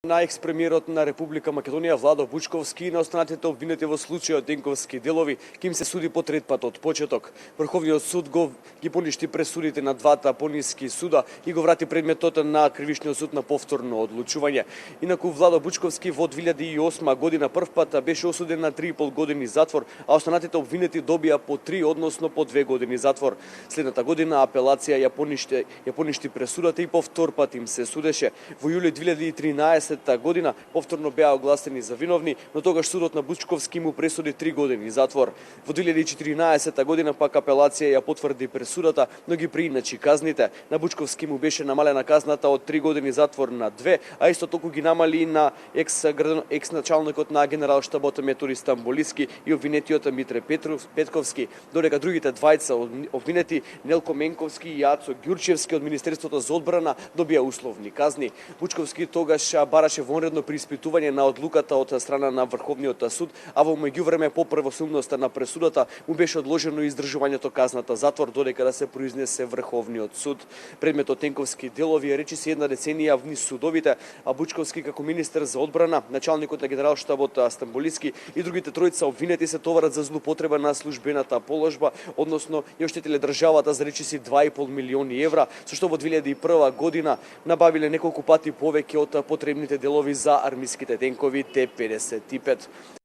На екс-премиерот на Република Македонија Владо Вучковски и на останатите обвинети во случајот Денковски делови ќе им се суди по трет пат од почеток. Врховниот суд ги поништи пресудите на двата пониски суда и го врати предметот на Кривичниот суд на повторно одлучување. Инаку Владо Вучковски во 2008 година првпат беше осуден на 3,5 години затвор, а останатите обвинети добија по 3, односно по 2 години затвор. Следната година апелација ја поништи пресудата и по втор пат им се судеше. Во јули 2013 година повторно беа огласени за виновни, но тогаш судот на Вучковски му пресуди 3 години затвор. Во 2014 година пак апелација ја потврди пресудата, но ги преиначи казните. На Вучковски му беше намалена казната од 3 години затвор на 2, а исто толку ги намали на екс-началникот на Генералштабот Методи Стамболиски и обвинетиот Митре Петковски, додека другите двајца обвинети Нелко Менковски и Јацо Ѓурчевски од Министерството за одбрана добија условни казни. Вучковски тогаш бараше вонредно преиспитување на одлуката од страна на Врховниот суд, а во меѓувреме по правосудноста на пресудата му беше одложено издржувањето казната затвор додека да се произнесе Врховниот суд. Предметот Денковски делови е речиси една деценија вниз судовите, а Вучковски како министер за одбрана, началникот на Генералштабот Стамболиски и другите тројца обвинети се товарат за злоупотреба на службената положба, односно ја оштетиле државата за речиси 2,5 милиони евра, со што во 2001 година набавиле неколку пати повеќе од потребните делови за армиските тенкови Т-55.